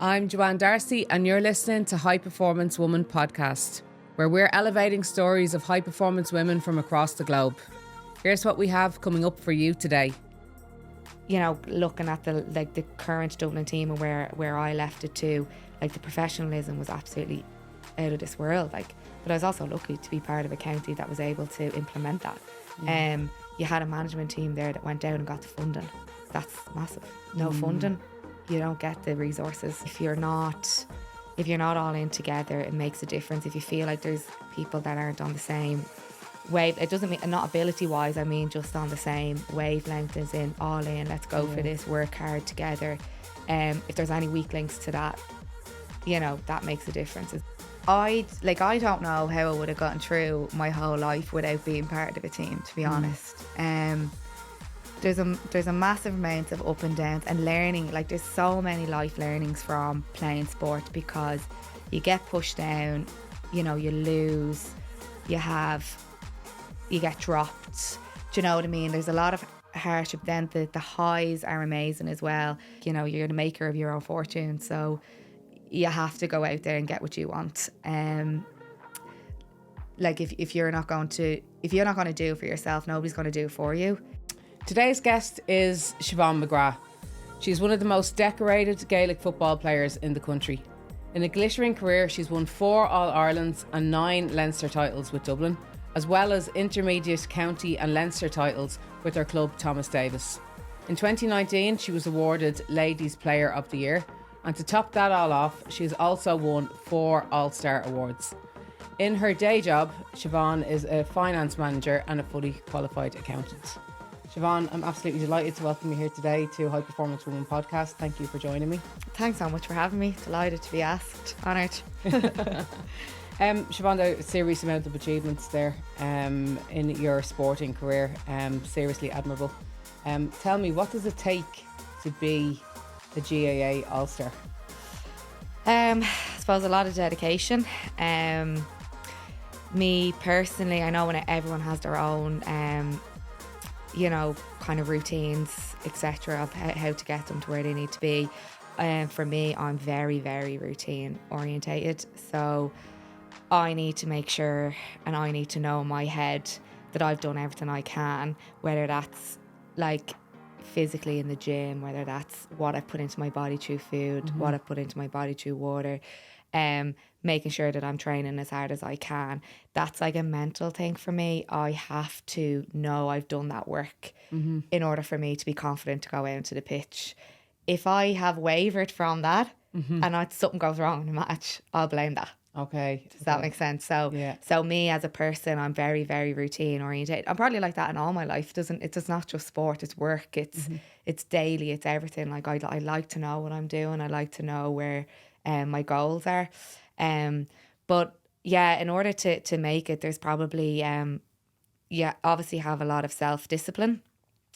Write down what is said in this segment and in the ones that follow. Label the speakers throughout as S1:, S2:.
S1: I'm Joanne Darcy, and you're listening to High Performance Woman podcast, where we're elevating stories of high performance women from across the globe. Here's what we have coming up for you today.
S2: You know, looking at the current Dublin team and where I left it to, like, the professionalism was absolutely out of this world. But I was also lucky to be part of a county that was able to implement that. You had a management team there that went down and got the funding. That's massive. No funding, you don't get the resources. If you're not all in together, it makes a difference. If you feel like there's people that aren't on the same wave, it doesn't mean not ability wise, I mean just on the same wavelength, as in all in, let's go for this, work hard together. If there's any weak links to that, you know, that makes a difference. I don't know how I would have gotten through my whole life without being part of a team, to be honest. There's a massive amount of up and downs and learning. Like, there's so many life learnings from playing sport, because you get pushed down, you know, you lose, you get dropped. Do you know what I mean? There's a lot of hardship. Then the highs are amazing as well. You know, you're the maker of your own fortune, so you have to go out there and get what you want. Like, if you're not going to do it for yourself, nobody's going to do it for you.
S1: Today's guest is Siobhan McGrath. She's one of the most decorated Gaelic football players in the country. In a glittering career, she's won 4 All-Irelands and 9 Leinster titles with Dublin, as well as intermediate county and Leinster titles with her club Thomas Davis. In 2019, she was awarded Ladies Player of the Year, and to top that all off, she's also won 4 All-Star awards. In her day job, Siobhan is a finance manager and a fully qualified accountant. Siobhan, I'm absolutely delighted to welcome you here today to High Performance Woman podcast. Thank you for joining me.
S2: Thanks so much for having me. Delighted to be asked. Honoured.
S1: Siobhan, there are a serious amount of achievements there in your sporting career. Seriously admirable. Tell me, what does it take to be a GAA All-Star?
S2: I suppose a lot of dedication. Me personally, I know when everyone has their own you know, kind of routines, etc., of how to get them to where they need to be. For me, I'm very, very routine orientated. So I need to make sure, and I need to know in my head that I've done everything I can, whether that's like physically in the gym, whether that's what I put into my body through food, what I put into my body through water, making sure that I'm training as hard as I can. That's like a mental thing for me. I have to know I've done that work in order for me to be confident to go out into the pitch. If I have wavered from that and something goes wrong in a match, I'll blame that.
S1: Okay.
S2: Does that make sense? So me as a person, I'm very, very routine oriented. I'm probably like that in all my life. It's not just sport, it's work, it's daily, it's everything. Like, I like to know what I'm doing. I like to know where my goals are. But yeah, in order to make it, there's probably obviously have a lot of self-discipline.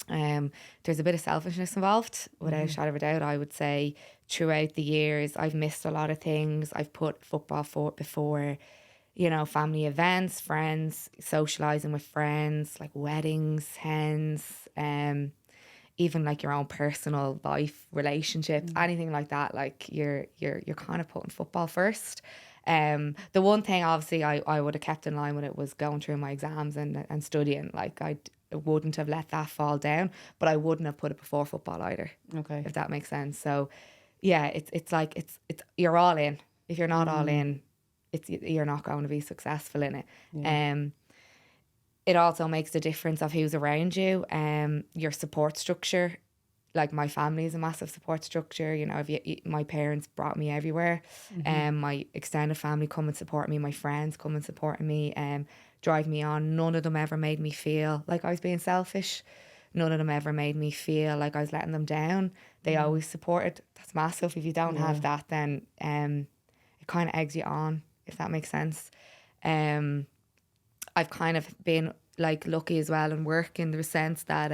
S2: There's a bit of selfishness involved, without a shadow of a doubt. I would say throughout the years I've missed a lot of things. I've put football before, you know, family events, friends, socialising with friends, like weddings, hens, even like your own personal life, relationships, anything like that. Like, you're kind of putting football first. The one thing obviously I would have kept in line with it was going through my exams and studying. Like, I wouldn't have let that fall down, but I wouldn't have put it before football either. Okay, if that makes sense. So yeah, it's like you're all in. If you're not all in, you're not going to be successful in it. It also makes the difference of who's around you, your support structure. Like, my family is a massive support structure. You know, my parents brought me everywhere. My extended family come and support me. My friends come and support me, drive me on. None of them ever made me feel like I was being selfish. None of them ever made me feel like I was letting them down. They always supported. That's massive. If you don't have that, then it kind of eggs you on, if that makes sense. I've kind of been like lucky as well in work, in the sense that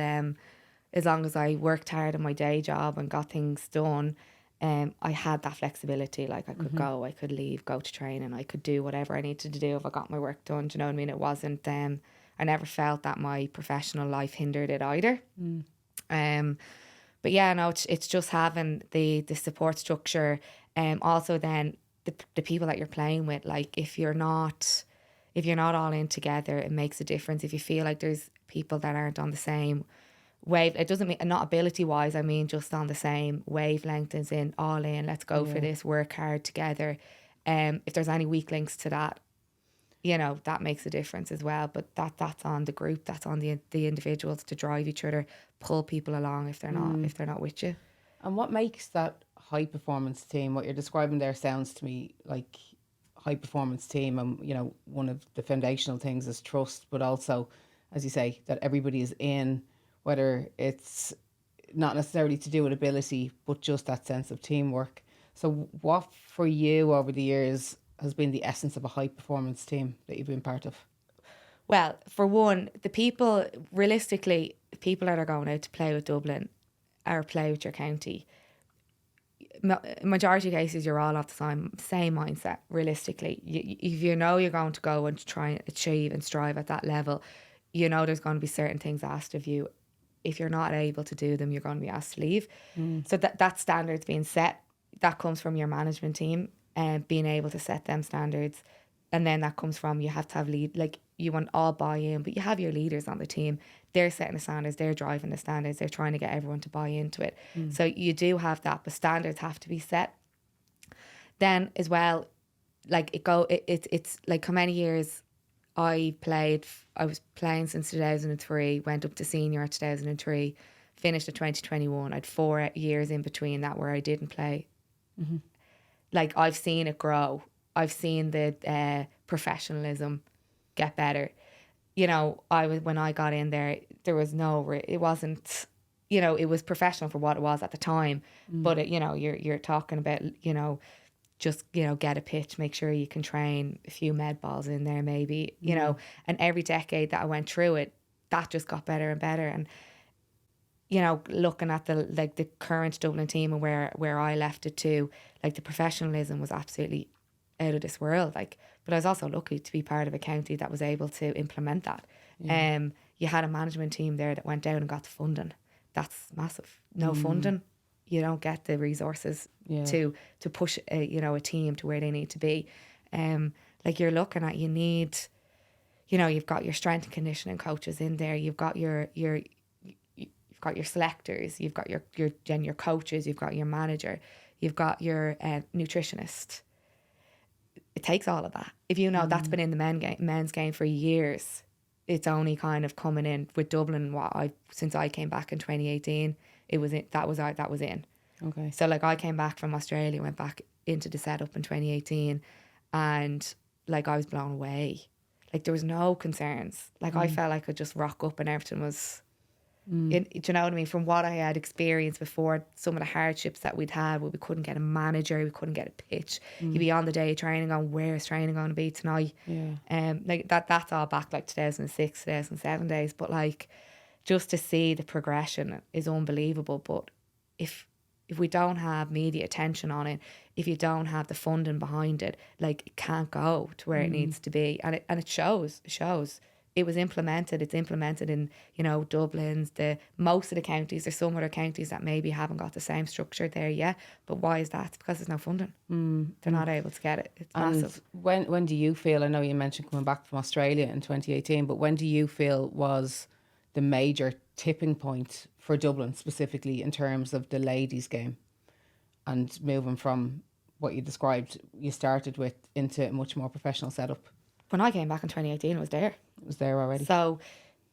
S2: as long as I worked hard in my day job and got things done, I had that flexibility. Like, I could go, I could leave, go to training, I could do whatever I needed to do if I got my work done. Do you know what I mean? It wasn't I never felt that my professional life hindered it either. But yeah, no, it's just having the support structure. Also then the people that you're playing with, like if you're not all in together, it makes a difference. If you feel like there's people that aren't on the same wave, it doesn't mean not ability wise, I mean just on the same wavelength, as in all in, let's go for this, work hard together. If there's any weak links to that, that makes a difference as well. But that's on the group, that's on the individuals to drive each other, pull people along if they're not with you.
S1: And what makes that high performance team? What you're describing there sounds to me like high performance team, and one of the foundational things is trust, but also, as you say, that everybody is in, whether it's not necessarily to do with ability, but just that sense of teamwork. So what for you over the years has been the essence of a high performance team that you've been part of?
S2: Well, for one, the people, realistically, people that are going out to play with Dublin or play with your county, majority of cases you're all off the same mindset. Realistically, if you're going to go and try and achieve and strive at that level, there's going to be certain things asked of you. If you're not able to do them, you're going to be asked to leave. So that standard's being set. That comes from your management team and being able to set them standards. And then that comes from, you have to have lead, like you want all buy-in, but you have your leaders on the team. They're setting the standards, they're driving the standards, they're trying to get everyone to buy into it. So you do have that, but standards have to be set. Then as well, like it's like how many years I was playing since 2003, went up to senior at 2003, finished at 2021. I had 4 years in between that where I didn't play. Like I've seen it grow. I've seen the professionalism get better. When I got in there, there was it wasn't, it was professional for what it was at the time. But you're talking about, just, get a pitch, make sure you can train, a few med balls in there maybe, and every decade that I went through it, that just got better and better. And, looking at the current Dublin team and where I left it to, like the professionalism was absolutely out of this world. Like, but I was also lucky to be part of a county that was able to implement that. You had a management team there that went down and got the funding. That's massive. No funding, you don't get the resources to push a team to where they need to be. Like you're looking at, you've got your strength and conditioning coaches in there. You've got your selectors. You've got your coaches. You've got your manager. You've got your nutritionist. It takes all of that. If that's been in the men's game for years, it's only kind of coming in with Dublin. Since I came back in 2018, that was in.
S1: Okay.
S2: So like I came back from Australia, went back into the setup in 2018, and like I was blown away. Like there was no concerns. Like I felt like I could just rock up and everything was. Do you know what I mean? From what I had experienced before, some of the hardships that we'd had, where we couldn't get a manager, we couldn't get a pitch. You'd be on the day of training on, where's training going to be tonight? Like that's all back like 2006, 2007 days. But like, just to see the progression is unbelievable. But if we don't have media attention on it, if you don't have the funding behind it, like it can't go to where it needs to be. And it shows. It was implemented. It's implemented in, Dublin's, most of the counties. There's some other counties that maybe haven't got the same structure there yet. But why is that? It's because there's no funding. They're not able to get it. It's massive.
S1: When do you feel, I know you mentioned coming back from Australia in 2018, but when do you feel was the major tipping point for Dublin specifically in terms of the ladies' game and moving from what you described, you started with, into a much more professional setup?
S2: When I came back in 2018, it was there.
S1: It was there already.
S2: So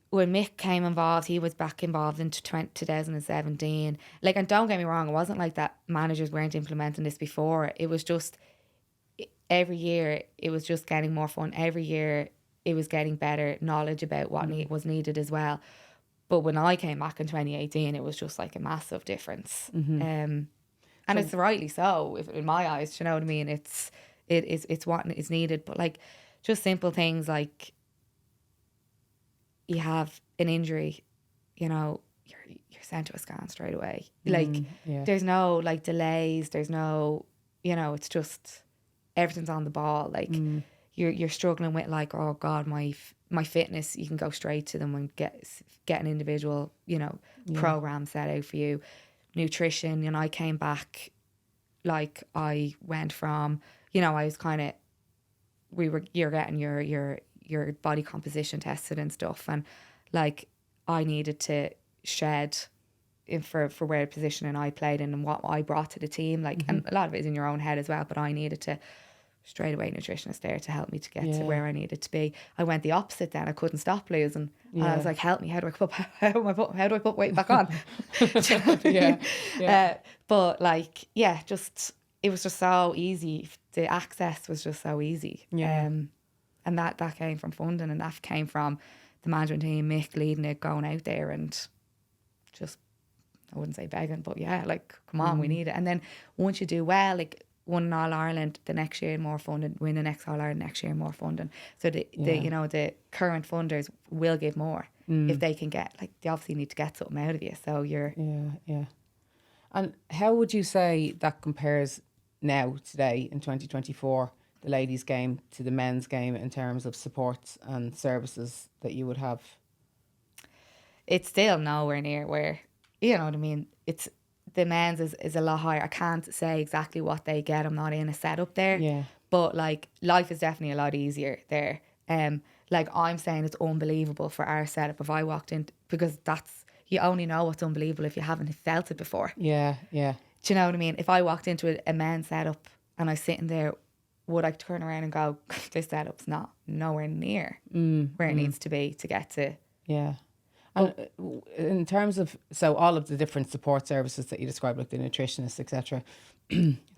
S2: when Mick came involved, he was back involved into 2017. Like, and don't get me wrong, it wasn't like that managers weren't implementing this before. It was just every year it was just getting more fun. Every year it was getting better knowledge about what was needed as well. But when I came back in 2018, it was just like a massive difference. And it's rightly so, in my eyes. You know what I mean? It's what is needed. But like, just simple things like, you have an injury, you're sent to a scan straight away. Like, there's no like delays. There's no, it's just everything's on the ball. Like, you're struggling with like, oh God, my fitness. You can go straight to them and get an individual, program set out for you. Nutrition. I came back like I went from, you know, I was kind of, you're getting your body composition tested and stuff, and like I needed to shed for where position I played in and what I brought to the team, like, and a lot of it is in your own head as well, but I needed to straight away nutritionist there to help me to get to where I needed to be. I went the opposite then. I couldn't stop losing. And I was like, help me, how do I put weight back on? But like, just, it was just so easy. The access was just so easy. And that came from funding, and that came from the management team, Mick leading it, going out there and just, I wouldn't say begging, but like, come on, we need it. And then once you do well, like, won an All-Ireland the next year, more funding, win the next All-Ireland next year, more funding. So the you know, the current funders will give more if they can get, like, they obviously need to get something out of you. So you're...
S1: And how would you say that compares now, today, in 2024, the ladies' game to the men's game in terms of supports and services that you would have?
S2: It's still nowhere near where, you know what I mean? It's... The men's is a lot higher. I can't say exactly what they get. I'm not in a setup there.
S1: Yeah.
S2: But like, life is definitely a lot easier there. Like, I'm saying it's unbelievable for our setup. If I walked in, because that's, you only know what's unbelievable if you haven't felt it before.
S1: Yeah.
S2: Do you know what I mean? If I walked into a men's setup and I was sitting there, would I turn around and go, this setup's not nowhere near where it needs to be to get to?
S1: Yeah. And in terms of, so all of the different support services that you described, like the nutritionists, etc.,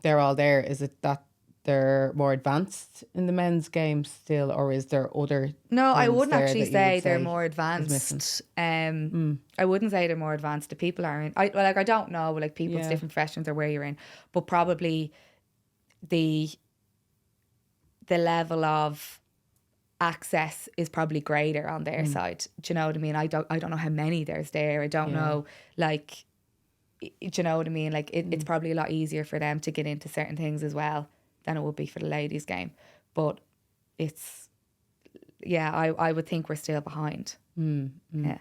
S1: they're all there. Is it that they're more advanced in the men's game still, or is there other?
S2: No, I wouldn't actually say they're more advanced. I wouldn't say they're more advanced. The people are in. I don't know, like, people's different professions or where you're in, but probably the level of access is probably greater on their side. Do you know what I mean? I don't know how many there's there. I don't know, like, do you know what I mean? Like, it's probably a lot easier for them to get into certain things as well than it would be for the ladies' game. But it's, I would think we're still behind. Yeah.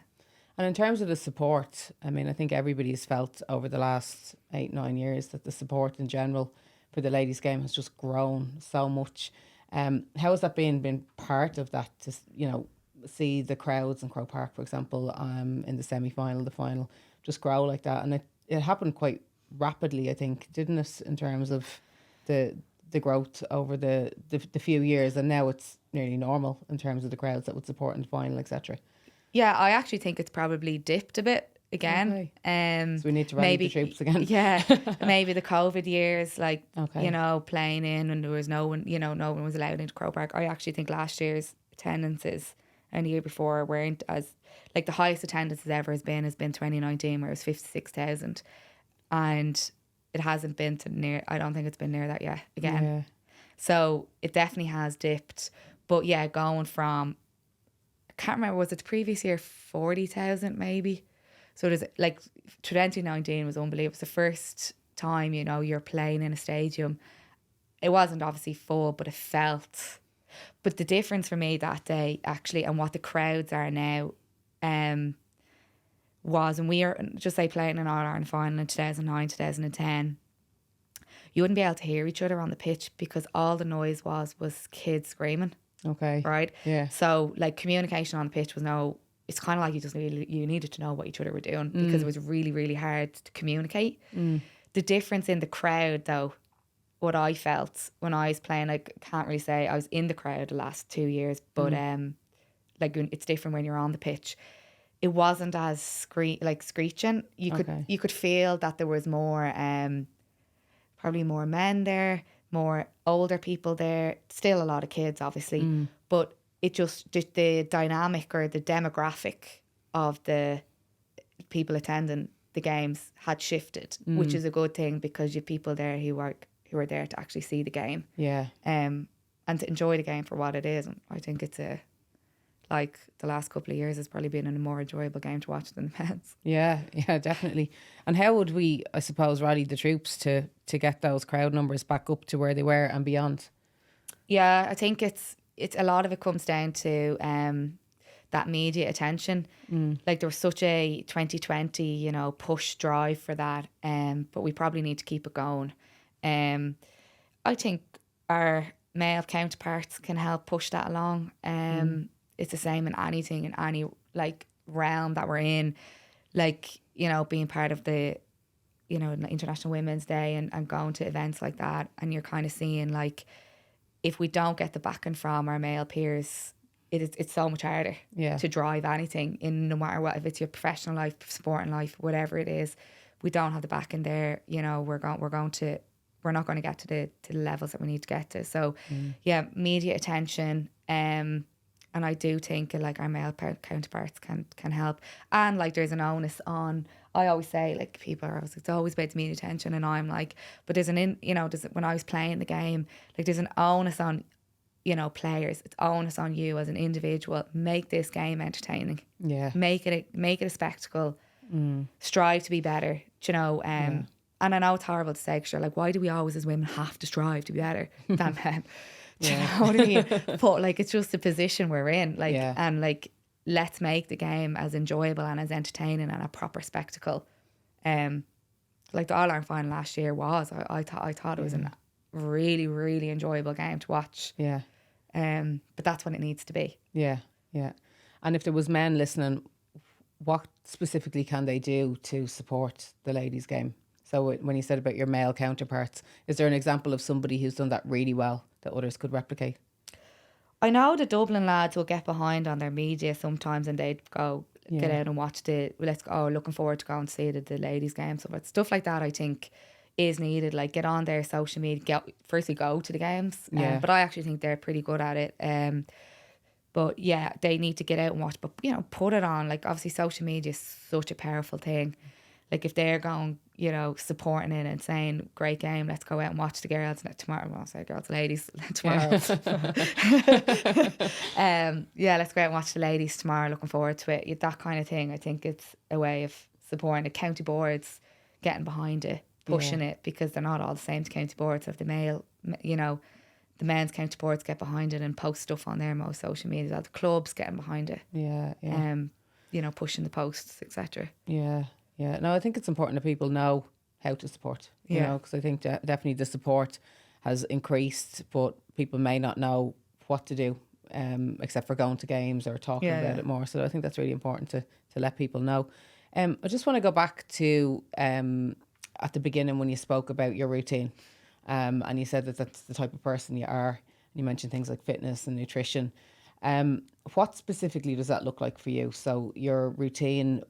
S1: And in terms of the support, I mean, I think everybody's felt over the last 8-9 years that the support in general for the ladies' game has just grown so much. How has that been part of that, to, you know, see the crowds in Croke Park, for example, in the semi-final, the final, just grow like that? And it happened quite rapidly, I think, didn't it, in terms of the growth over the few years, and now it's nearly normal in terms of the crowds that would support in the final, etc.
S2: Yeah, I actually think it's probably dipped a bit again.
S1: Okay. So we need to rally the troops again.
S2: Yeah, maybe the COVID years, like, you know, playing in when there was no one, you know, no one was allowed into Croke Park. I actually think last year's attendances and the year before weren't as, like, the highest attendance ever has been 2019, where it was 56,000, and it hasn't been to near, I don't think it's been near that yet again.
S1: Yeah.
S2: So it definitely has dipped. But yeah, going from, I can't remember, was it the previous year 40,000 maybe? So there's, like, 2019 was unbelievable. It was the first time, you know, you're playing in a stadium. It wasn't obviously full, but it felt. But the difference for me that day, actually, and what the crowds are now, was, and we were just, say, playing an All-Ireland final in 2009, 2010, you wouldn't be able to hear each other on the pitch because all the noise was kids screaming.
S1: Okay.
S2: Right?
S1: Yeah.
S2: So, like, communication on the pitch was it's kind of like you needed to know what each other were doing because it was really, really hard to communicate. The difference in the crowd, though, what I felt when I was playing, like, I can't really say I was in the crowd the last 2 years, but like, it's different when you're on the pitch. It wasn't as screeching. You could feel that there was more, probably more men there, more older people there, still a lot of kids, obviously, but it just, the dynamic or the demographic of the people attending the games had shifted, which is a good thing because you have people there who are there to actually see the game, and to enjoy the game for what it is. And I think it's like, the last couple of years has probably been a more enjoyable game to watch than the men's. Yeah,
S1: definitely. And how would we, I suppose, rally the troops to get those crowd numbers back up to where they were and beyond?
S2: Yeah, I think it's a lot of it comes down to that media attention. Like, there was such a 2020, you know, push drive for that, but we probably need to keep it going. I think our male counterparts can help push that along. It's the same in anything, in any like realm that we're in, like, you know, being part of the, you know, International Women's Day and going to events like that, and you're kind of seeing like, if we don't get the backing from our male peers, it's so much harder to drive anything in, no matter what, if it's your professional life, sporting life, whatever it is. We don't have the backing there, you know, we're not going to get to the levels that we need to get to. So yeah, media attention, and I do think like our male counterparts can help. And like there's an onus on, I always say, like people are always, it's always about the media attention, and I'm like, but there's when I was playing the game, like there's an onus on, you know, players, it's onus on you as an individual, make this game entertaining. Make it a spectacle. Strive to be better, you know. And I know it's horrible to say, because you're like, why do we always as women have to strive to be better than men? Do you know what I mean? But like, it's just the position we're in, like, and like, let's make the game as enjoyable and as entertaining and a proper spectacle. Like the All-Ireland final last year was, I thought it was a really, really enjoyable game to watch. But that's what it needs to be.
S1: And if there was men listening, what specifically can they do to support the ladies' game? So when you said about your male counterparts, is there an example of somebody who's done that really well that others could replicate?
S2: I know the Dublin lads will get behind on their media sometimes, and they'd go get out and watch looking forward to going to see the ladies' game. So stuff like that, I think, is needed. Like, get on their social media, firstly go to the games. But I actually think they're pretty good at it. But yeah, they need to get out and watch. But, you know, put it on. Like, obviously, social media is such a powerful thing. Like, if they're going, you know, supporting it and saying, great game, let's go out and watch the girls tomorrow. Well, I'll say girls, ladies, tomorrow. Let's go out and watch the ladies tomorrow. Looking forward to it. That kind of thing. I think it's a way of supporting the county boards, getting behind it, pushing it, because they're not all the same to county boards. Of the male, you know, the men's county boards get behind it and post stuff on their most social media. The clubs getting behind it. You know, pushing the posts, etc.
S1: No, I think it's important that people know how to support, you know, because I think definitely the support has increased, but people may not know what to do, except for going to games or talking about it more. So I think that's really important to let people know. I just want to go back to at the beginning when you spoke about your routine, and you said that that's the type of person you are. You mentioned things like fitness and nutrition. What specifically does that look like for you? So your routine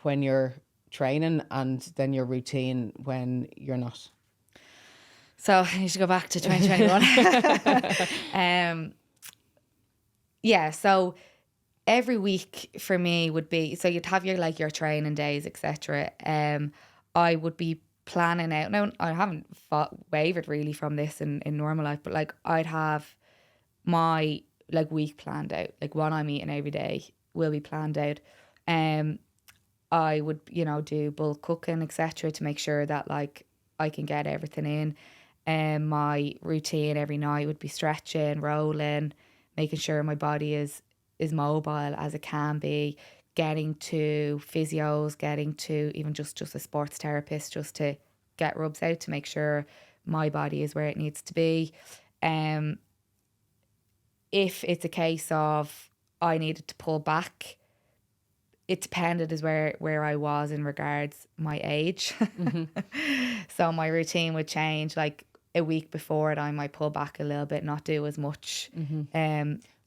S1: when you're training, and then your routine when you're not.
S2: So I need to go back to 2021. So every week for me would be, so you'd have your training days, etc. I would be planning out. Now, I haven't wavered really from this in normal life, but like, I'd have my like week planned out, like what I'm eating every day will be planned out. I would, you know, do bulk cooking, etc., to make sure that like I can get everything in. My routine every night would be stretching, rolling, making sure my body is mobile as it can be, getting to physios, getting to even just a sports therapist, just to get rubs out to make sure my body is where it needs to be. If it's a case of I needed to pull back, it depended as where I was in regards my age. So my routine would change. Like a week before it, I might pull back a little bit, not do as much.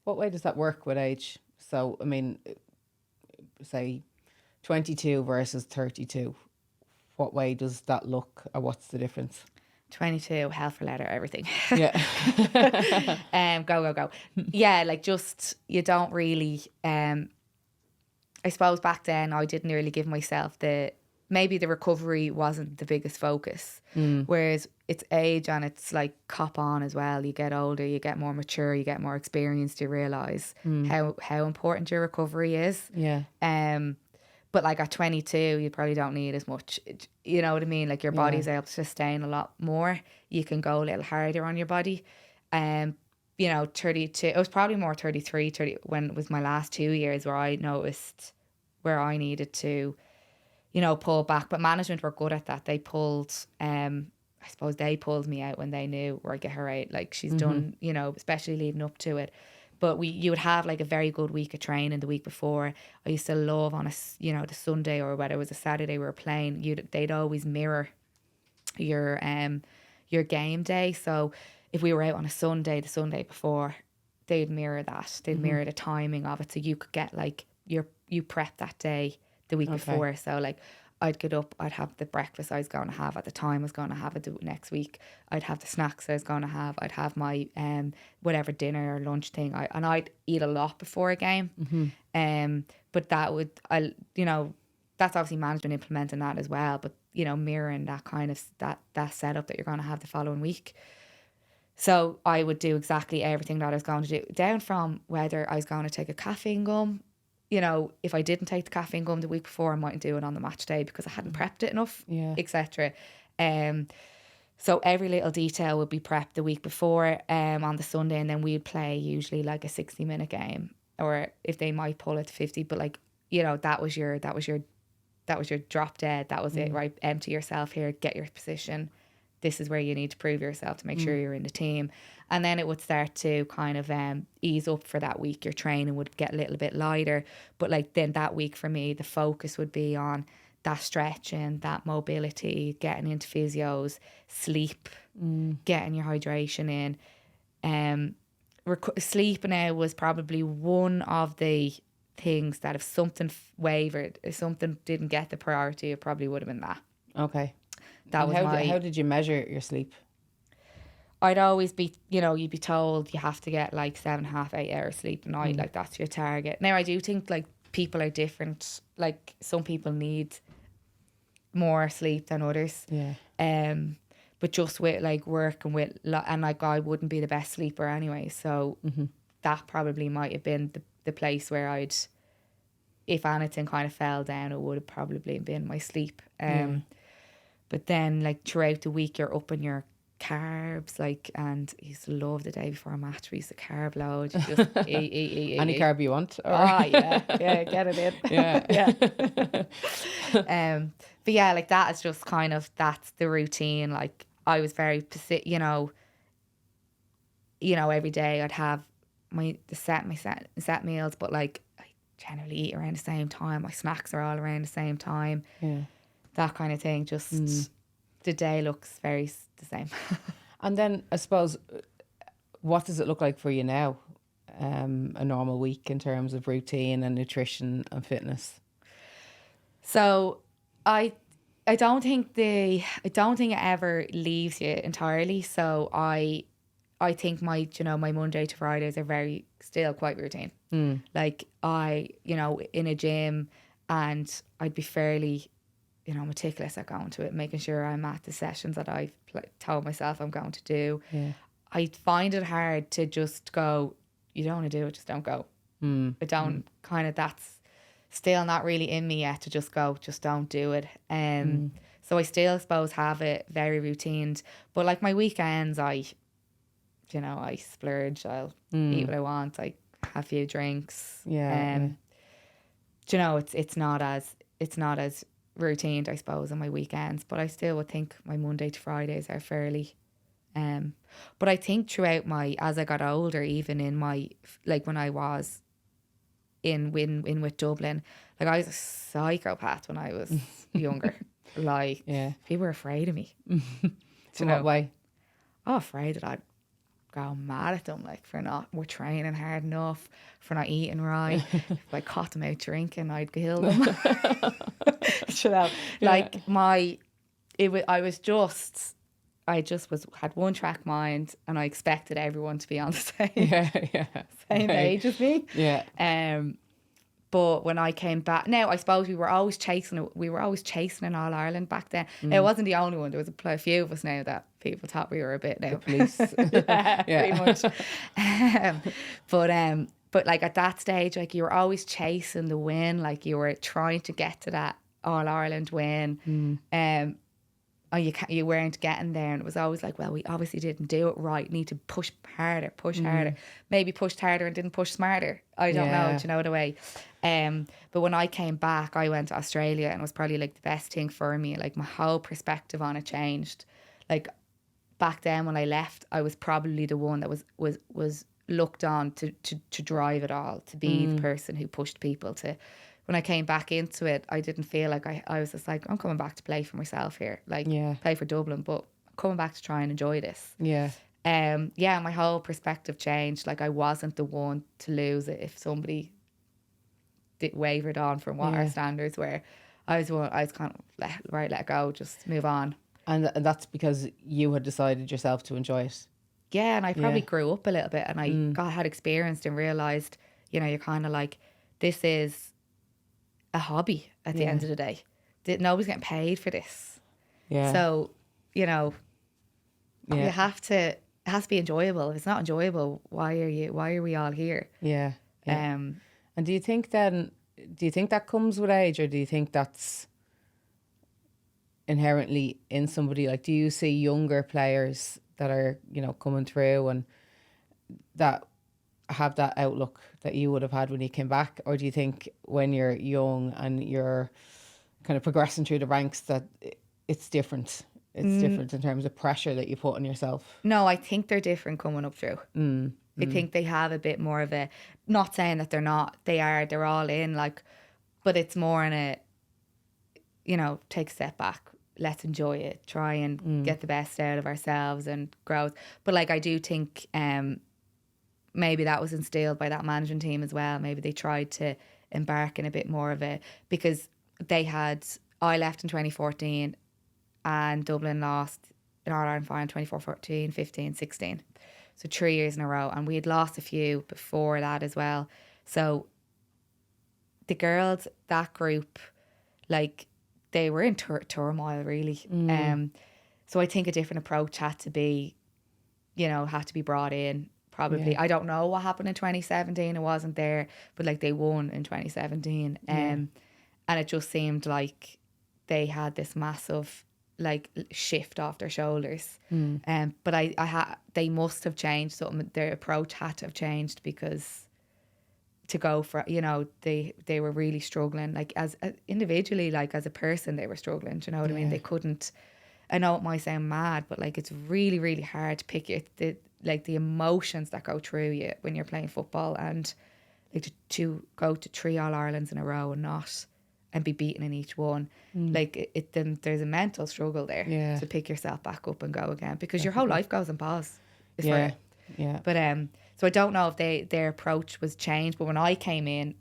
S1: What way does that work with age? So, I mean, say 22 versus 32. What way does that look, or what's the difference?
S2: 22, hell for leather, everything.
S1: Yeah.
S2: Go. Yeah, like just, you don't really... I suppose back then I didn't really give myself maybe the recovery wasn't the biggest focus. Whereas it's age and it's like cop on as well. You get older, you get more mature, you get more experienced, you realise how important your recovery is. But like at 22, you probably don't need as much. You know what I mean? Like your body's able to sustain a lot more. You can go a little harder on your body. You know, 32, it was probably more 33, 30 when it was my last 2 years where I noticed where I needed to, you know, pull back. But management were good at that. They pulled I suppose they pulled me out when they knew, or get her out. Like, she's done, you know, especially leading up to it. But you would have like a very good week of training the week before. I used to love on the Sunday, or whether it was a Saturday we were playing, they'd always mirror your game day. So if we were out on a Sunday, the Sunday before, they'd mirror that. They'd mirror the timing of it, so you could get like you prep that day the week before. So like, I'd get up, I'd have the breakfast I was going to have at the time I was going to have it the next week. I'd have the snacks I was going to have. I'd have my whatever dinner or lunch thing. I'd eat a lot before a game. But that's obviously management implementing that as well. But you know, mirroring that kind of that setup that you're going to have the following week. So I would do exactly everything that I was going to do, down from whether I was going to take a caffeine gum. You know, if I didn't take the caffeine gum the week before, I mightn't do it on the match day because I hadn't prepped it enough, etc. So every little detail would be prepped the week before on the Sunday, and then we'd play usually like a 60-minute game, or if they might pull it to 50. But like, you know, that was your drop dead. That was it, right? Empty yourself here, get your position. This is where you need to prove yourself to make sure you're in the team. And then it would start to kind of ease up for that week. Your training would get a little bit lighter. But like then that week for me, the focus would be on that stretching, that mobility, getting into physios, sleep, getting your hydration in. Sleep now was probably one of the things that if something wavered, if something didn't get the priority, it probably would have been that.
S1: Okay.
S2: That was
S1: how did you measure your sleep?
S2: I'd always be, you know, you'd be told you have to get like 7.5, 8 hours sleep a night. Like, that's your target. Now, I do think like people are different. Like, some people need more sleep than others. Yeah. But just with like work and and like, I wouldn't be the best sleeper anyway. So that probably might have been the place where I'd, if anything kind of fell down, it would have probably been my sleep. But then like throughout the week, you're up in your carbs, like, and I used to love the day before a match. We used to carb load. You just eat.
S1: Any carb you want? Or?
S2: Yeah, get it in.
S1: Yeah.
S2: But yeah, like that is just kind of, that's the routine. Like, I was very, you know, every day I'd have my set meals, but like I generally eat around the same time. My snacks are all around the same time. Yeah. That kind of thing. Just the day looks very the same.
S1: And then I suppose, what does it look like for you now? A normal week in terms of routine and nutrition and fitness.
S2: So I don't think it ever leaves you entirely. So I think my Monday to Fridays are very still quite routine. Like, I, you know, in a gym, and I'd be fairly, you know, meticulous at going to it, making sure I'm at the sessions that I've told myself I'm going to do. Yeah. I find it hard to just go, you don't want to do it, just don't go. I don't kind of, that's still not really in me yet to just go, just don't do it. So I still, suppose, have it very routined. But like my weekends, I splurge, I'll eat what I want, I have a few drinks. Yeah. You know, it's not as routine, I suppose, on my weekends, but I still would think my Monday to Fridays are fairly but I think throughout as I got older, even in my, like when I was in with Dublin, like I was a psychopath when I was younger. Like, people were afraid of me.
S1: In what way?
S2: Oh, afraid that I'd go mad at them, like, we're training hard enough, for not eating right. If I caught them out drinking, I'd kill them. You know, like I just had one track mind, and I expected everyone to be on the same page as me. Yeah. But when I came back, now I suppose we were always chasing in All Ireland back then. Now, it wasn't the only one. There was a few of us now that people thought we were a bit now.
S1: The police.
S2: Pretty much. But like at that stage, like, you were always chasing the win. Like, you were trying to get to that All Ireland win. You weren't getting there, and it was always like, well, we obviously didn't do it right. Need to push harder. Maybe pushed harder and didn't push smarter. I don't know. Do you know the way? But when I came back, I went to Australia, and it was probably like the best thing for me. Like, my whole perspective on it changed. like back then when I left, I was probably the one that was looked on to drive it all, to be the person who pushed people to. When I came back into it, I didn't feel like I was just like, I'm coming back to play for myself here, like play for Dublin, but I'm coming back to try and enjoy this. My whole perspective changed. Like I wasn't the one to lose it if somebody wavered on from what our standards were. I was kind of let it go, just move on.
S1: And that's because you had decided yourself to enjoy it.
S2: Yeah, and I probably grew up a little bit, and I had experienced and realised, you know, you're kind of like, this is a hobby at the end of the day. Nobody's getting paid for this. Yeah. So, you know, you have to, it has to be enjoyable. If it's not enjoyable, why are we all here?
S1: Yeah. And do you think that comes with age, or do you think that's inherently in somebody? Like, do you see younger players that are, you know, coming through and that have that outlook that you would have had when you came back? Or do you think when you're young and you're kind of progressing through the ranks that it's different? It's different in terms of pressure that you put on yourself?
S2: No, I think they're different coming up through. I think they have a bit more of a, not saying that they're not, they're all in, like, but it's more in a, you know, take a step back, let's enjoy it, try and get the best out of ourselves and growth. But like, I do think maybe that was instilled by that management team as well. Maybe they tried to embark in a bit more of a, because I left in 2014 and Dublin lost in All-Ireland final 2014, 15, 16. So 3 years in a row. And we had lost a few before that as well. So the girls, that group, like, they were in turmoil, really. So I think a different approach had to be brought in. Probably. I don't know what happened in 2017. It wasn't there. But, like, they won in 2017. And it just seemed like they had this massive, like, shift off their shoulders. But they must have changed something. Their approach had to have changed, because to go for, you know, they were really struggling, like, as individually, like, as a person, they were struggling. Do you know what I mean? They couldn't, I know it might sound mad, but, like, it's really, really hard to pick it, the emotions that go through you when you're playing football, and like to go to 3 All-Irelands in a row and be beaten in each one. Like, there's a mental struggle there to pick yourself back up and go again, because your whole life goes on pause. But so I don't know if their approach was changed, but when I came in,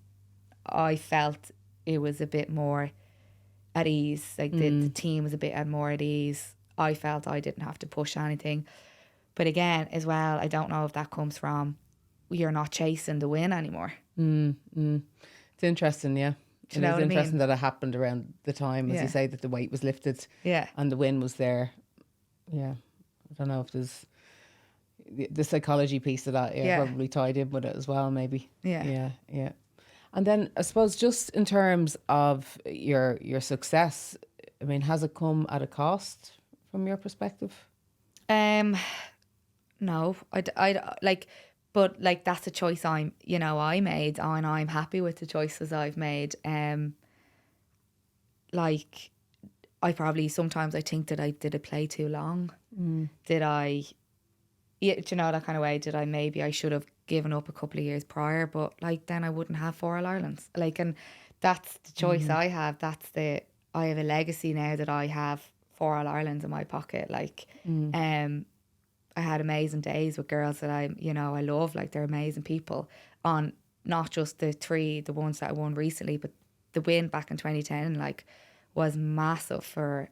S2: I felt it was a bit more at ease. Like, the team was a bit more at ease. I felt I didn't have to push anything. But again, as well, I don't know if that comes from you're not chasing the win anymore.
S1: It's interesting, yeah.
S2: Do you know what I mean?
S1: It's interesting that it happened around the time, as you say, that the weight was lifted and the win was there. Yeah. I don't know if there's the psychology piece of that probably tied in with it as well, maybe. Yeah. And then I suppose just in terms of your success, I mean, has it come at a cost from your perspective?
S2: No, I like, but like, that's a choice I made, and I'm happy with the choices I've made. Like, I probably sometimes I think that I play too long. Did I? Yeah, do you know, that kind of way? Did I? Maybe I should have given up a couple of years prior, but like, then I wouldn't have 4 All-Irelands. Like, and that's the choice I have. I have a legacy now that I have 4 All-Irelands in my pocket. Like, I had amazing days with girls that I love. Like, they're amazing people. On not just the ones that I won recently, but the win back in 2010, like, was massive for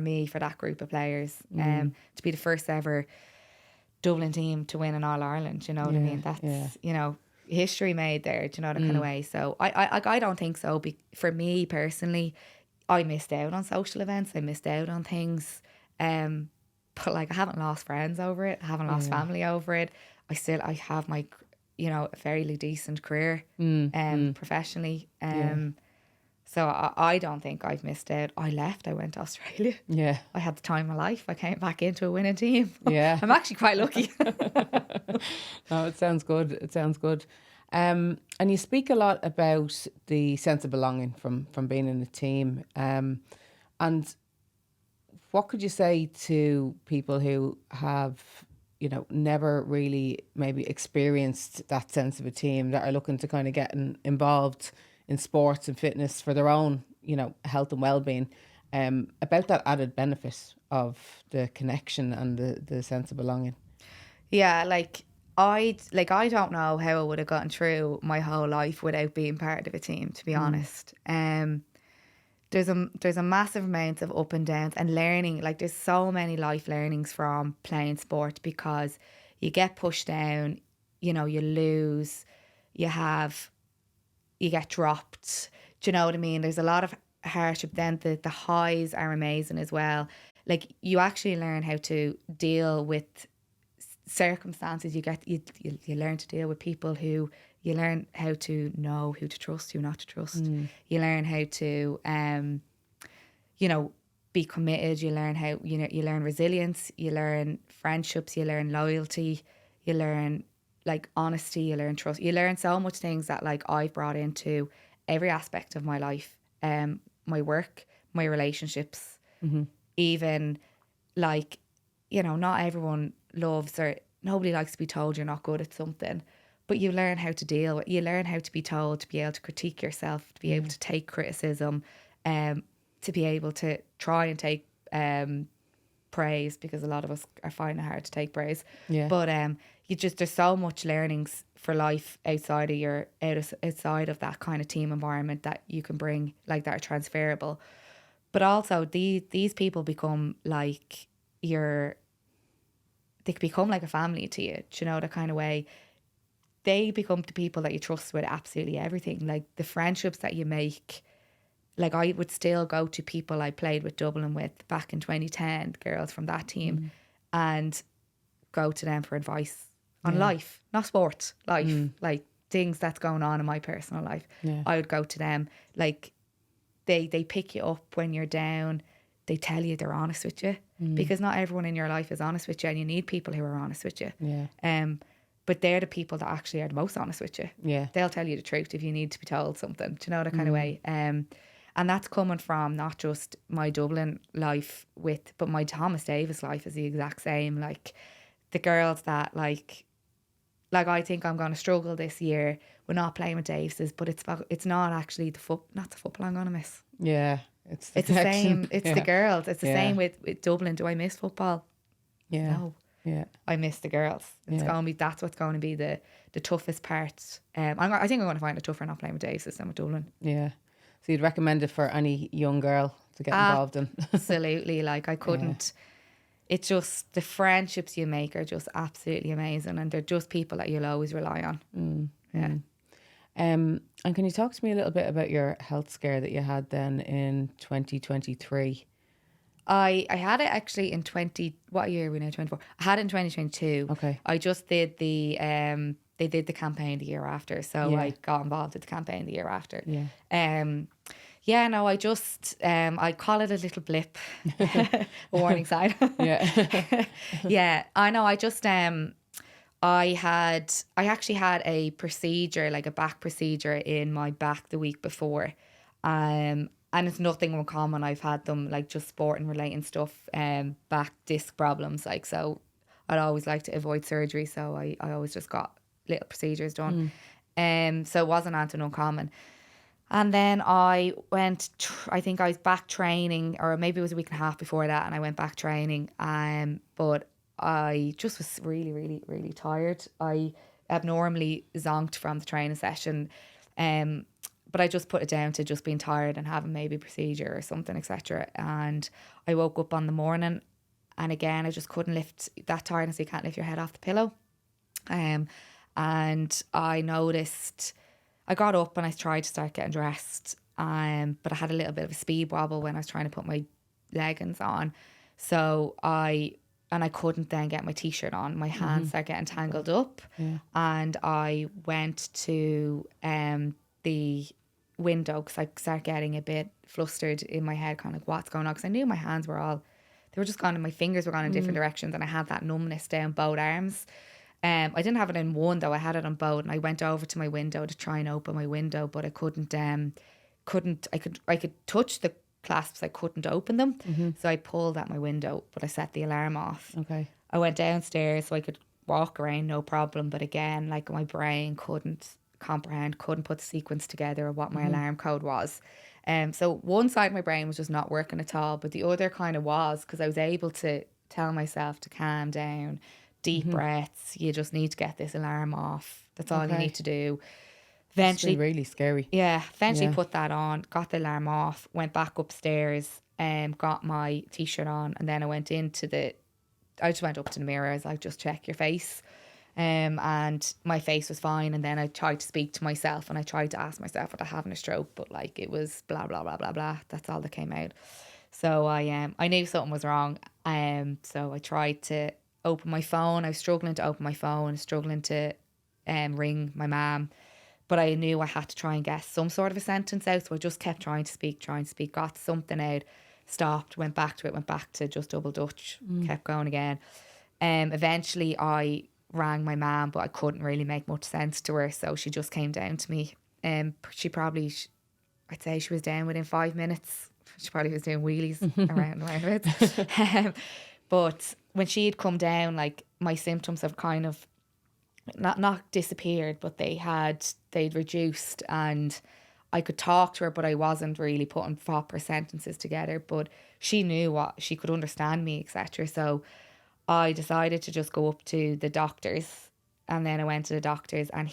S2: me, for that group of players. To be the first ever Dublin team to win an All-Ireland, you know what I mean? That's, you know, history made there, do you know, that kind of way. So I don't think so. For me personally, I missed out on social events. I missed out on things. But like, I haven't lost friends over it. I haven't lost family over it. I have my, you know, a fairly decent career professionionally. So I don't think I've missed out. I left. I went to Australia. Yeah. I had the time of my life. I came back into a winning team. Yeah. I'm actually quite lucky.
S1: No, it sounds good. It sounds good. And you speak a lot about the sense of belonging from being in a team. And what could you say to people who have, you know, never really maybe experienced that sense of a team, that are looking to kind of get involved in sports and fitness for their own, you know, health and well-being, about that added benefit of the connection and the sense of belonging?
S2: Yeah, I don't know how I would have gotten through my whole life without being part of a team, to be honest. There's a massive amount of up and downs and learning. Like, there's so many life learnings from playing sport, because you get pushed down, you know, you lose, you get dropped. Do you know what I mean? There's a lot of hardship. Then the highs are amazing as well. Like, you actually learn how to deal with circumstances. You learn to deal with people who, you learn how to know who to trust, who not to trust. You learn how to you know, be committed. You learn how, you know, you learn resilience, you learn friendships, you learn loyalty, you learn like honesty, you learn trust. You learn so much things that like I've brought into every aspect of my life, my work, my relationships, even like, you know, not everyone loves, or nobody likes to be told you're not good at something, but you learn how to deal with, you learn how to be told, to be able to critique yourself, to be able to take criticism, to be able to try and take praise, because a lot of us are finding it hard to take praise. But there's so much learnings for life outside of that kind of team environment that you can bring, like, that are transferable. But also these people become like they become like a family to you. Do you know, the kind of way they become the people that you trust with absolutely everything. Like, the friendships that you make. Like, I would still go to people I played with Dublin with back in 2010, girls from that team, and go to them for advice on life, not sport, life, like things that's going on in my personal life. I would go to them. Like, they pick you up when you're down. They tell you, they're honest with you, because not everyone in your life is honest with you, and you need people who are honest with you. But they're the people that actually are the most honest with you. They'll tell you the truth if you need to be told something. Do you know, the kind of way? And that's coming from not just my Dublin life but my Thomas Davis life is the exact same. Like, the girls that like I think I'm going to struggle this year. We're not playing with Davises, but it's not actually not the football I'm going to miss.
S1: It's
S2: the same. It's the girls. It's the same with Dublin. Do I miss football? No. I miss the girls. It's going to be, that's what's going to be the toughest part. I think I'm going to find it tougher not playing with Davises than with Dublin.
S1: So you'd recommend it for any young girl to get involved in?
S2: Absolutely. Like, I couldn't. It's just, the friendships you make are just absolutely amazing, and they're just people that you'll always rely on.
S1: And can you talk to me a little bit about your health scare that you had then in 2023?
S2: I had it actually in what year are we now, 24? I had it in 2022.
S1: Okay.
S2: I just did they did the campaign the year after, so I got involved with the campaign the year after. I just I call it a little blip, a warning sign. I know. I just I actually had a procedure, like a back procedure in my back the week before, and it's nothing uncommon. I've had them, like, just sporting relating stuff, back disc problems, like, so I'd always like to avoid surgery, so I always just got little procedures done. So it wasn't anything uncommon. And then I went, I think I was back training, or maybe it was a week and a half before that, and I went back training. But I just was really, really, really tired. I abnormally zonked from the training session. But I just put it down to just being tired and having maybe a procedure or something, etc. And I woke up on the morning, and again, I just couldn't lift that tiredness. You can't lift your head off the pillow. And I noticed, I got up and I tried to start getting dressed, but I had a little bit of a speed wobble when I was trying to put my leggings on. So I couldn't then get my t-shirt on. My hands started getting tangled up. And I went to the window, because I started getting a bit flustered in my head, kind of like, what's going on? Because I knew my hands were they were just gone, and my fingers were gone in different directions, and I had that numbness down both arms. I didn't have it in one though, I had it on both, and I went over to my window to try and open my window, but I couldn't. I could touch the clasps, I couldn't open them. So I pulled at my window, but I set the alarm off.
S1: Okay.
S2: I went downstairs so I could walk around, no problem. But again, like my brain couldn't comprehend, couldn't put the sequence together of what my alarm code was. So one side of my brain was just not working at all, but the other kind of was, because I was able to tell myself to calm down, deep breaths. You just need to get this alarm off. That's all you need to do. Eventually,
S1: it's been really scary.
S2: Yeah, eventually put that on, got the alarm off, went back upstairs, got my t-shirt on, and then I just went up to the mirror. I was like, just check your face. And my face was fine. And then I tried to speak to myself, and I tried to ask myself, was I having a stroke? But like, it was blah, blah, blah, blah, blah. That's all that came out. So I knew something was wrong. So I tried to open my phone. I was struggling to open my phone, struggling to ring my mum. But I knew I had to try and get some sort of a sentence out. So I just kept trying to speak, got something out, stopped, went back to just double Dutch, kept going again. Eventually I rang my mum, but I couldn't really make much sense to her. So she just came down to me. She probably, I'd say she was down within 5 minutes. She probably was doing wheelies around it. But when she had come down, like my symptoms have kind of not disappeared, but they'd reduced, and I could talk to her, but I wasn't really putting proper sentences together. But she knew she could understand me, etc. So I decided to just go up to the doctors, and then I went to the doctors, and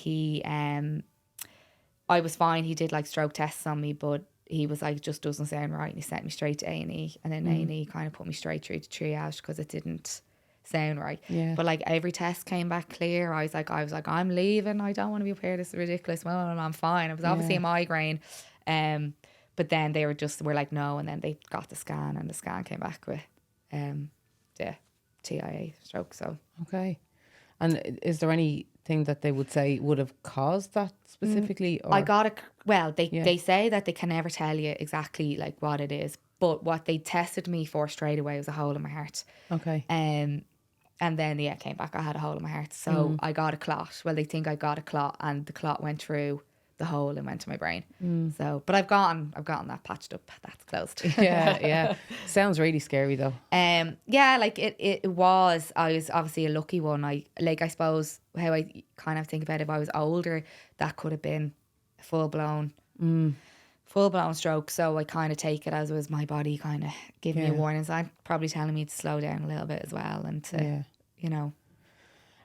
S2: I was fine. He did like stroke tests on me, but he was like, it just doesn't sound right, and he sent me straight to A&E, and then A&E kind of put me straight through to triage because it didn't sound right.
S1: Yeah.
S2: But like every test came back clear. I was like, I'm leaving. I don't want to be up here. This is ridiculous. Well, I'm fine. It was obviously a migraine. But then they were like, no. And then they got the scan, and the scan came back with the TIA stroke. So
S1: Okay. And is there anything that they would say would have caused that specifically? Or?
S2: I got it. Well, they say that they can never tell you exactly like what it is. But what they tested me for straight away was a hole in my heart.
S1: Okay.
S2: And then, came back, I had a hole in my heart. So I got a clot. Well, they think I got a clot, and the clot went through the hole and went to my brain. So, but I've gotten that patched up. That's closed.
S1: Yeah. Sounds really scary though.
S2: Yeah, like it was. I was obviously a lucky one. I suppose how I kind of think about it, if I was older, that could have been full blown stroke. So I kind of take it as it was my body kind of giving me a warning sign, probably telling me to slow down a little bit as well, and to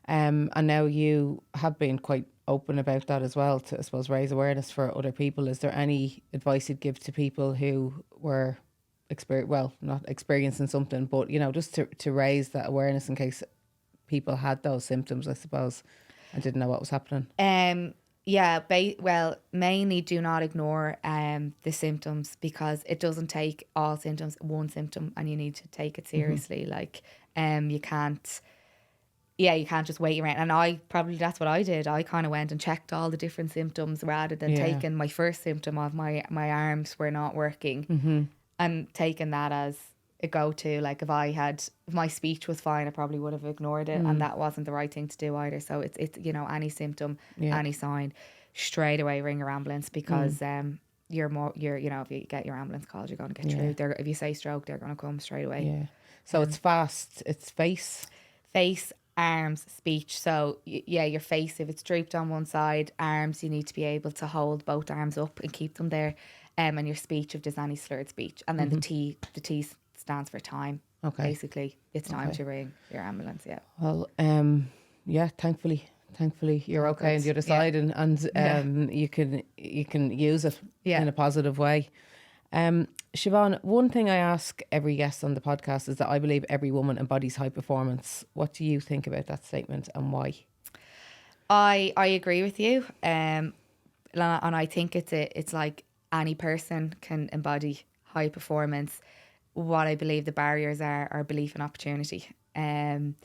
S1: and now you have been quite open about that as well, to I suppose raise awareness for other people. Is there any advice you'd give to people who were not experiencing something, but just to raise that awareness in case people had those symptoms, I suppose, and didn't know what was happening?
S2: Mainly do not ignore the symptoms, because it doesn't take all symptoms, one symptom, and you need to take it seriously. Like, you can't just wait around. And that's what I did. I kind of went and checked all the different symptoms rather than taking my first symptom of my arms were not working and taking that as a go-to. Like if my speech was fine, I probably would have ignored it, and that wasn't the right thing to do either. So it's any symptom, any sign, straight away ring your ambulance, because if you get your ambulance called, you're going to get through. If you say stroke, they're going to come straight away.
S1: So it's fast. It's face,
S2: arms, speech. So your face, if it's drooped on one side, arms, you need to be able to hold both arms up and keep them there. And your speech, if there's any slurred speech, and then the T stands for time.
S1: Okay.
S2: Basically, it's time to ring your ambulance. Yeah.
S1: Well, thankfully you're okay on the other side, and you can use it in a positive way. Siobhan, one thing I ask every guest on the podcast is that I believe every woman embodies high performance. What do you think about that statement, and why?
S2: I agree with you, and I think it's like any person can embody high performance. What I believe the barriers are belief and opportunity. Women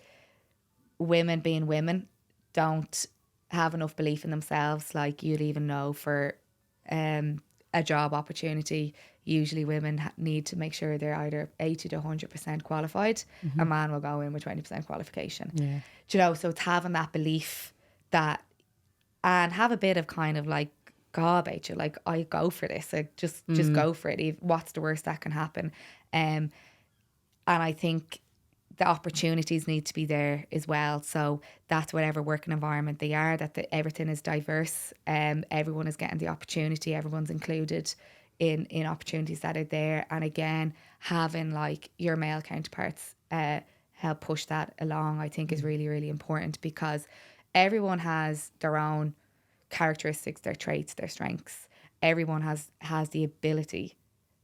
S2: being women don't have enough belief in themselves. Like, you'd even know for a job opportunity, usually women need to make sure they're either 80 to 100% qualified. A man will go in with 20% qualification. So it's having that belief and have a bit of kind of like about you. Like, I go for this. Like, just go for it. What's the worst that can happen? And I think the opportunities need to be there as well. So that's whatever working environment they are, that everything is diverse. Everyone is getting the opportunity. Everyone's included in opportunities that are there. And again, having like your male counterparts help push that along, I think is really, really important, because everyone has their own characteristics, their traits, their strengths. Everyone has the ability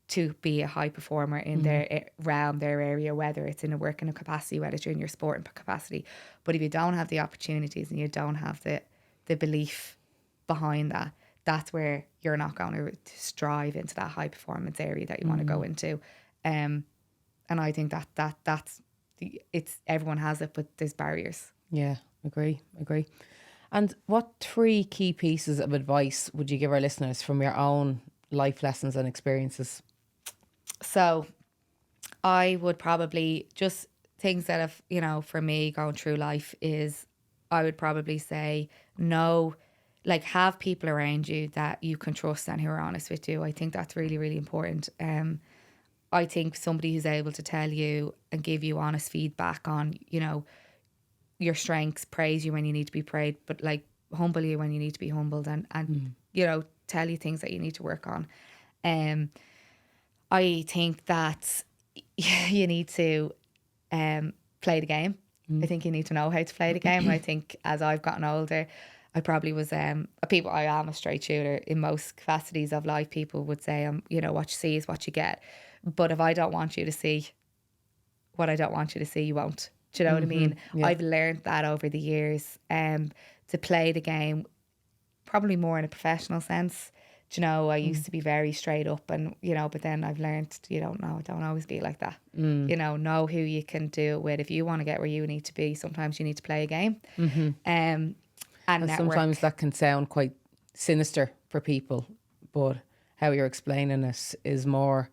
S2: to be a high performer in their realm, their area, whether it's in a working capacity, whether it's in your sporting capacity. But if you don't have the opportunities and you don't have the belief behind that, that's where you're not going to strive into that high performance area that you want to go into. And I think that's it's everyone has it, but there's barriers.
S1: Yeah, agree. And what 3 key pieces of advice would you give our listeners from your own life lessons and experiences?
S2: So I would probably, just things that have, you know, for me going through life, is I would probably say no, like, have people around you that you can trust and who are honest with you. I think that's really, really important. I think somebody who's able to tell you and give you honest feedback on, you know, your strengths, praise you when you need to be praised, but like humble you when you need to be humbled, and you know, tell you things that you need to work on. I think that you need to play the game. I think you need to know how to play the game. And I think as I've gotten older, I probably was I am a straight shooter in most capacities of life. People would say, you know, what you see is what you get. But if I don't want you to see what I don't want you to see, you won't. Do you know what I mean? Yeah. I've learned that over the years, to play the game probably more in a professional sense. Do you know, I used to be very straight up, and, you know, but then I've learned, you don't always be like that. You know who you can do it with. If you want to get where you need to be, sometimes you need to play a game. And
S1: sometimes that can sound quite sinister for people, but how you're explaining it is more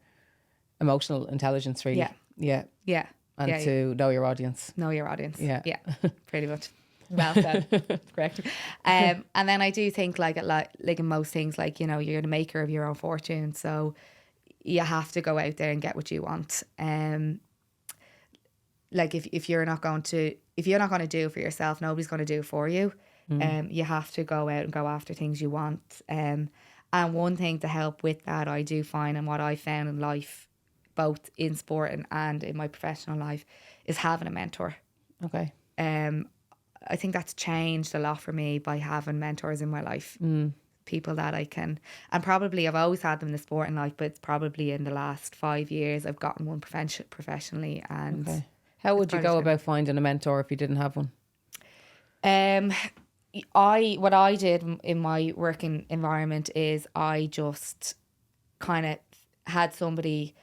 S1: emotional intelligence, really. Yeah. And to know your audience. Yeah.
S2: Pretty much. Well said. Correct. And then I do think like in most things, like, you know, you're the maker of your own fortune, so you have to go out there and get what you want. Like if you're not going to do it for yourself, nobody's going to do it for you. You have to go out and go after things you want. And one thing to help with that, I do find, and what I found in life, both in sport and in my professional life, is having a mentor.
S1: Okay.
S2: I think that's changed a lot for me by having mentors in my life. People that I can, and probably I've always had them in the sporting life, but it's probably in the last 5 years I've gotten one professionally. And
S1: okay. How would you go about finding a mentor if you didn't have one?
S2: What I did in my working environment is I just kind of had somebody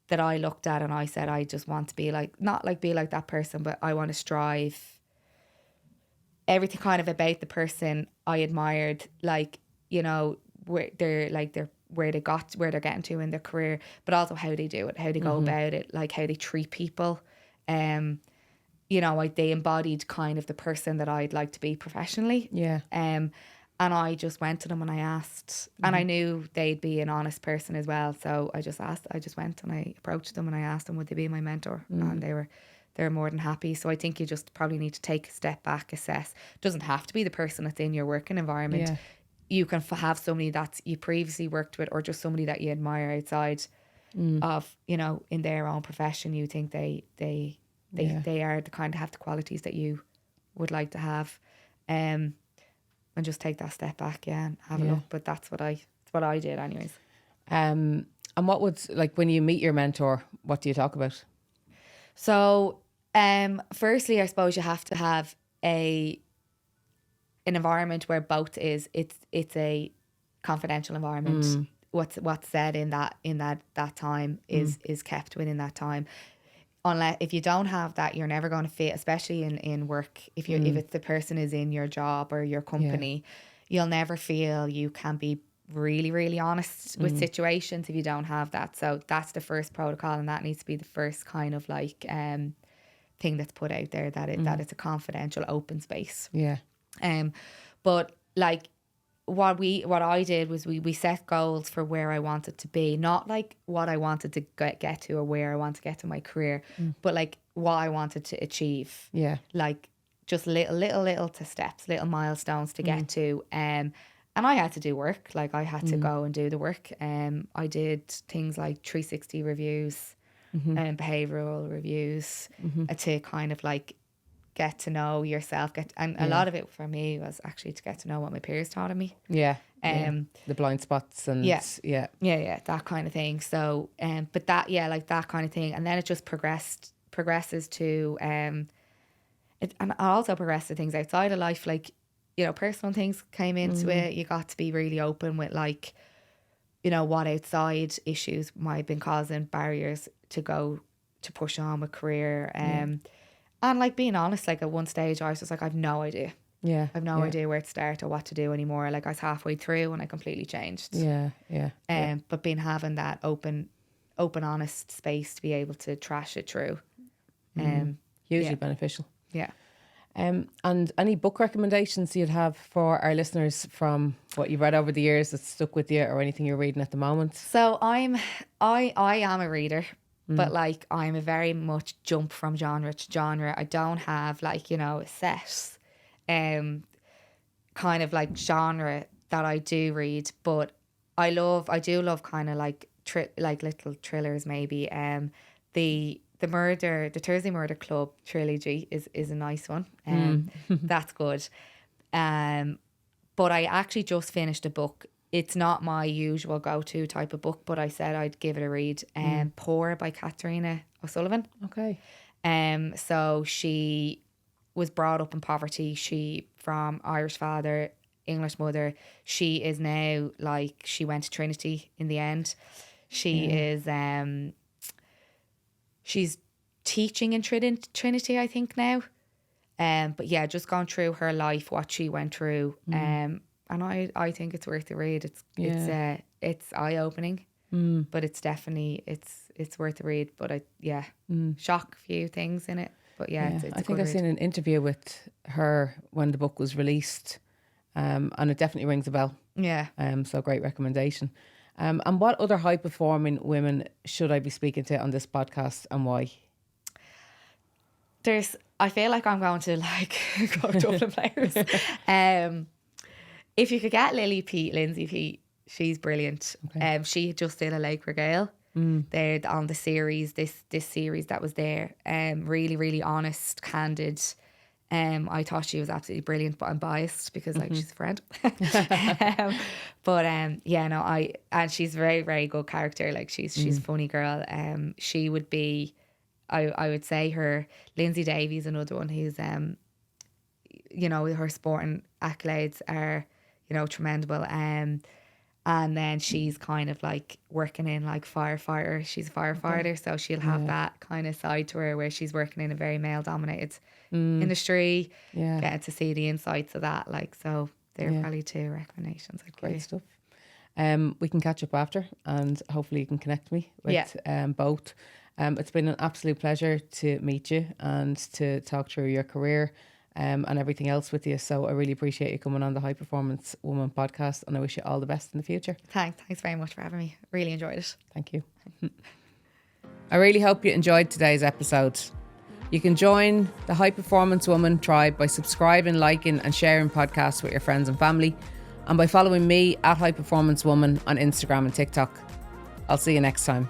S2: that I looked at and I said, I just want to be like, not like be like that person, but I want to strive. Everything kind of about the person I admired, like, you know, where they're getting to in their career, but also how they do it, how they go about it, like how they treat people. You know, like they embodied kind of the person that I'd like to be professionally.
S1: Yeah.
S2: And I just went to them and I asked, and I knew they'd be an honest person as well. So I just went and I approached them and I asked them, would they be my mentor? And they're more than happy. So I think you just probably need to take a step back, assess. It doesn't have to be the person that's in your working environment. Yeah. You can have somebody that you previously worked with, or just somebody that you admire outside of, you know, in their own profession. You think they are the kind of have the qualities that you would like to have, and just take that step back, and have a look. But that's what I did, anyways.
S1: And what would, like, when you meet your mentor, what do you talk about?
S2: So, firstly, I suppose you have to have an environment where both it's a confidential environment. What's said in that time is kept within that time. Unless, if you don't have that, you're never going to fit, especially in work. If it's the person is in your job or your company, you'll never feel you can be really, really honest with situations if you don't have that. So that's the first protocol, and that needs to be the first kind of like thing that's put out there, that it's a confidential, open space.
S1: Yeah.
S2: But like what I did was we set goals for where I wanted to be, not like what I wanted to get to or where I want to get to my career, but like what I wanted to achieve.
S1: Yeah.
S2: Like just little to steps, little milestones to get to. And I had to do work. Like I had to go and do the work. I did things like 360 reviews and behavioural reviews to kind of like get to know yourself. A lot of it for me was actually to get to know what my peers taught of me.
S1: Yeah. The blind spots and
S2: that kind of thing. So but that like that kind of thing, and then it just progresses to and also progressed to things outside of life, like, you know, personal things came into it. You got to be really open with, like, you know, what outside issues might have been causing barriers to push on with career. And like being honest, like at one stage I was just like, I've no idea. Yeah. I've no idea where to start or what to do anymore. Like I was halfway through and I completely changed. But having that open, honest space to be able to trash it through.
S1: Hugely beneficial.
S2: Yeah.
S1: And any book recommendations you'd have for our listeners from what you've read over the years that stuck with you, or anything you're reading at the moment?
S2: So I am a reader, but like I'm a very much jump from genre to genre. I don't have, like, you know, a set kind of like genre that I do read, but I do love kind of like like little thrillers maybe. The Thursday Murder Club trilogy is a nice one. That's good. But I actually just finished a book. It's not my usual go-to type of book, but I said I'd give it a read. Poor by Katerina O'Sullivan.
S1: Okay.
S2: So she was brought up in poverty. She from Irish father, English mother. She is now, like, she went to Trinity in the end. She is she's teaching in Trinity, I think now. But yeah, just gone through her life, what she went through. And I think it's worth the read. It's eye opening, but it's definitely it's worth the read. But shock a few things in it. But it's
S1: I think I've seen an interview with her when the book was released, and it definitely rings a bell. Yeah. So great recommendation. And what other high performing women should I be speaking to on this podcast, and why?
S2: I feel like I'm going to like go Dublin players. If you could get Lindsay Peat, she's brilliant. Okay. She just did a Lake Regale. They're on the series, this series that was there. Really, really honest, candid. I thought she was absolutely brilliant, but I'm biased because like she's a friend. And she's a very, very good character. Like she's a funny girl. She would be, I would say her. Lindsay Davies, another one who's you know, her sporting accolades are, you know, tremendous. And then she's kind of like working in like firefighter. She's a firefighter, so she'll have that kind of side to her where she's working in a very male dominated industry. Yeah, getting to see the insights of that. Like, so they're probably two recommendations.
S1: Great stuff. We can catch up after, and hopefully you can connect me with both. It's been an absolute pleasure to meet you and to talk through your career and everything else with you. So I really appreciate you coming on the High Performance Woman podcast, and I wish you all the best in the future.
S2: Thanks very much for having me. Really enjoyed it.
S1: Thank you. I really hope you enjoyed today's episode. You can join the High Performance Woman tribe by subscribing, liking and sharing podcasts with your friends and family, and by following me at High Performance Woman on Instagram and TikTok. I'll see you next time.